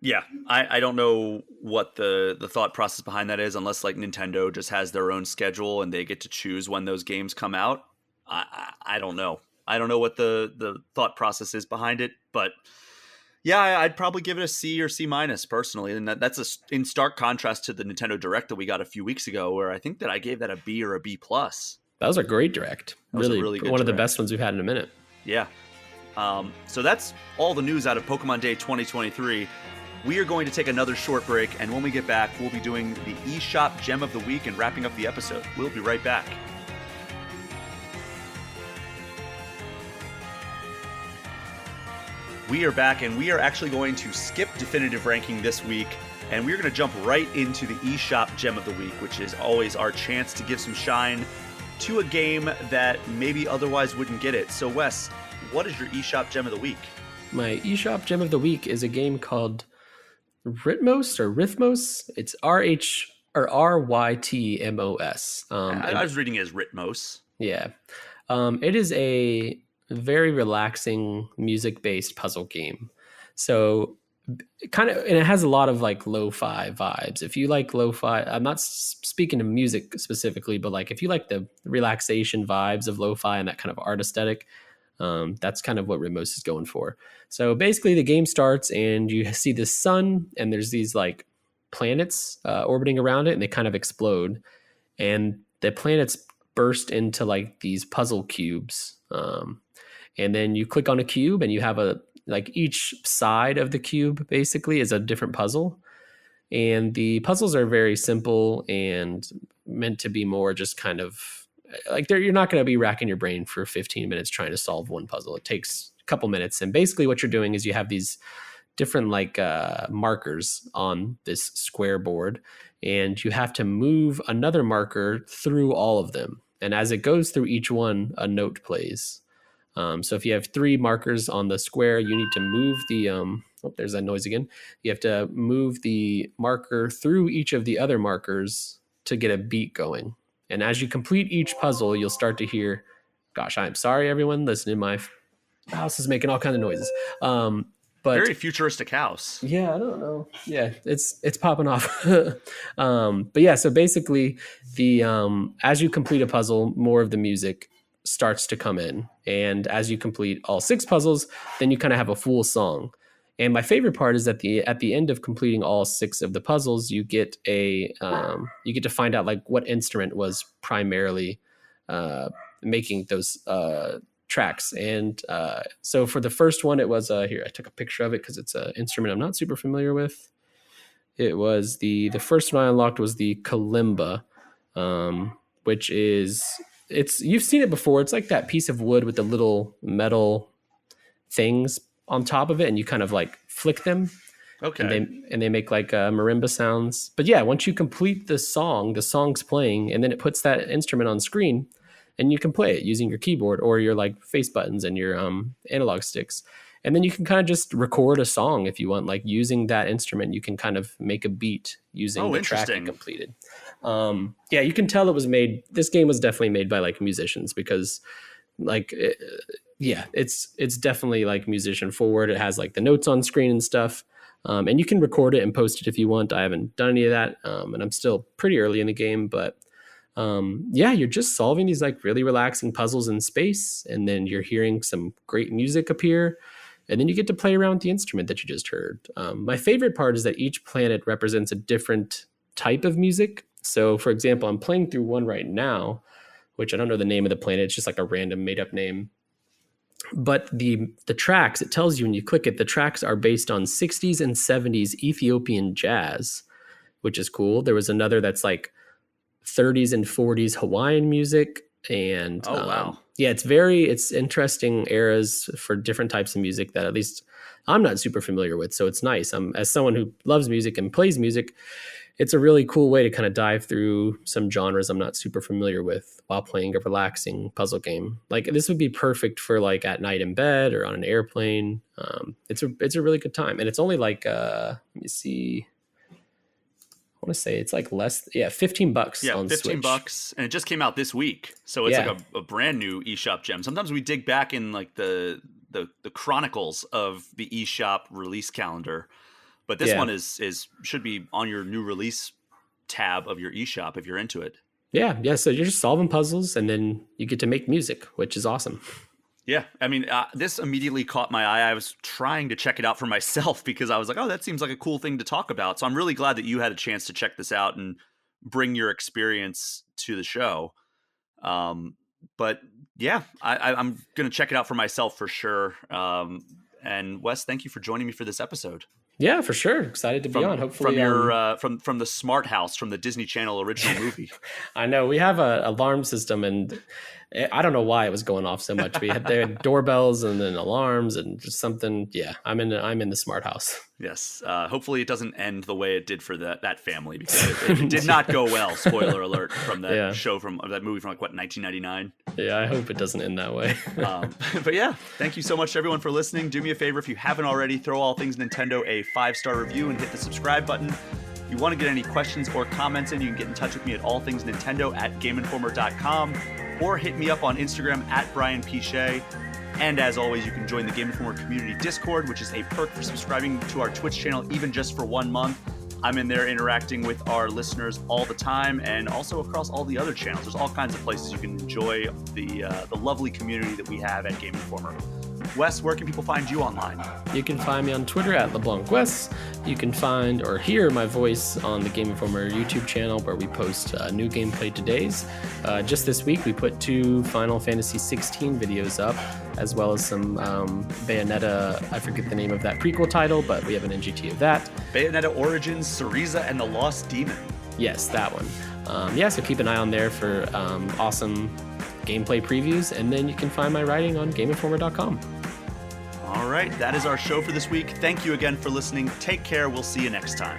Yeah, I don't know what the thought process behind that is, unless like Nintendo just has their own schedule and they get to choose when those games come out. I don't know. I don't know what the thought process is behind it, but yeah, I'd probably give it a C or C minus personally, and that's in stark contrast to the Nintendo Direct that we got a few weeks ago, where I think that I gave that a B or a B plus. That was a great direct. That was a Really, really good one of the direct. best ones we've had in a minute. Yeah. So that's all the news out of Pokemon Day 2023. We are going to take another short break, and when we get back, we'll be doing the eShop Gem of the Week and wrapping up the episode. We'll be right back. We are back, and we are actually going to skip definitive ranking this week, and we're going to jump right into the eShop Gem of the Week, which is always our chance to give some shine to a game that maybe otherwise wouldn't get it. So, Wes, what is your eShop Gem of the Week? My eShop Gem of the Week is a game called Rytmos. It's Rytmos. I was reading it as Rytmos. Yeah. It is a very relaxing music-based puzzle game. So kind of, and it has a lot of like lo-fi vibes. If you like lo-fi, I'm not speaking of music specifically, but like if you like the relaxation vibes of lo-fi and that kind of art aesthetic, that's kind of what Rytmos is going for. So basically the game starts and you see the sun and there's these like planets orbiting around it and they kind of explode. And the planets burst into like these puzzle cubes. And then you click on a cube and you have like each side of the cube basically is a different puzzle. And the puzzles are very simple and meant to be more just kind of like you're not going to be racking your brain for 15 minutes trying to solve one puzzle. It takes a couple minutes. And basically what you're doing is you have these different like markers on this square board and you have to move another marker through all of them. And as it goes through each one, a note plays. So if you have 3 markers on the square, you need to move the, oh, there's that noise again. You have to move the marker through each of the other markers to get a beat going. And as you complete each puzzle, you'll start to hear, gosh, I'm sorry, everyone listening. My house is making all kinds of noises. But very futuristic house. Yeah, I don't know. Yeah, it's popping off. But yeah, so basically the as you complete a puzzle, more of the music starts to come in. And as you complete all 6 puzzles, then you kind of have a full song. And my favorite part is that at the end of completing all 6 of the puzzles, you get to find out like what instrument was primarily making those tracks. And so for the first one, it was here, I took a picture of it because it's an instrument I'm not super familiar with. It was the first one I unlocked was the kalimba, which is you've seen it before. It's like that piece of wood with the little metal things on top of it, and you kind of like flick them. Okay. And they make like marimba sounds. But yeah, once you complete the song's playing, and then it puts that instrument on screen, and you can play it using your keyboard or your like face buttons and your analog sticks. And then you can kind of just record a song if you want, like using that instrument, you can kind of make a beat using the track you completed. Yeah, you can tell this game was definitely made by like musicians because like, it's definitely like musician forward. It has like the notes on screen and stuff. And you can record it and post it if you want. I haven't done any of that. And I'm still pretty early in the game, but yeah, you're just solving these like really relaxing puzzles in space. And then you're hearing some great music appear. And then you get to play around with the instrument that you just heard. My favorite part is that each planet represents a different type of music. So for example, I'm playing through one right now, which I don't know the name of the planet. It's just like a random made up name. But the tracks, it tells you when you click it, the tracks are based on 60s and 70s Ethiopian jazz, which is cool. There was another that's like 30s and 40s Hawaiian music. And wow. Yeah, it's interesting eras for different types of music that at least I'm not super familiar with. So it's nice. As someone who loves music and plays music, it's a really cool way to kind of dive through some genres I'm not super familiar with while playing a relaxing puzzle game. Like this would be perfect for like at night in bed or on an airplane. It's a really good time, and it's only like let me see. I want to say it's like $15 on $15 Switch. And it just came out this week, so it's Yeah. like a brand new eShop gem. Sometimes we dig back in like the chronicles of the eShop release calendar, but this one should be on your new release tab of your eShop if you're into it. Yeah. So you're just solving puzzles, and then you get to make music, which is awesome. Yeah, I mean, this immediately caught my eye. I was trying to check it out for myself because I was like, oh, that seems like a cool thing to talk about. So I'm really glad that you had a chance to check this out and bring your experience to the show. But yeah, I'm going to check it out for myself for sure. And Wes, thank you for joining me for this episode. Yeah, for sure. Excited to be on. Hopefully, from your from the Smart House, from the Disney Channel original movie. I know we have an alarm system, and I don't know why it was going off so much. They had doorbells and then alarms and just something. Yeah, I'm in the Smart House. Yes. Hopefully it doesn't end the way it did for that family, because it did not go well. Spoiler alert from that show, from that movie from 1999. Yeah, I hope it doesn't end that way. But yeah, thank you so much to everyone for listening. Do me a favor, if you haven't already, throw All Things Nintendo a 5-star review and hit the subscribe button. If you want to get any questions or comments in, you can get in touch with me at allthingsnintendo@gameinformer.com or hit me up on Instagram at Brian P. Shea. And as always, you can join the Game Informer community Discord, which is a perk for subscribing to our Twitch channel, even just for 1 month. I'm in there interacting with our listeners all the time, and also across all the other channels. There's all kinds of places you can enjoy the lovely community that we have at Game Informer. Wes, where can people find you online? You can find me on Twitter at LeBlanc Wes. You can find or hear my voice on the Game Informer YouTube channel, where we post new gameplay todays. Just this week, we put 2 Final Fantasy 16 videos up, as well as some Bayonetta, I forget the name of that prequel title, but we have an NGT of that. Bayonetta Origins, Syriza and the Lost Demon. Yes, that one. So keep an eye on there for awesome gameplay previews, and then you can find my writing on GameInformer.com. All right, that is our show for this week. Thank you again for listening. Take care. We'll see you next time.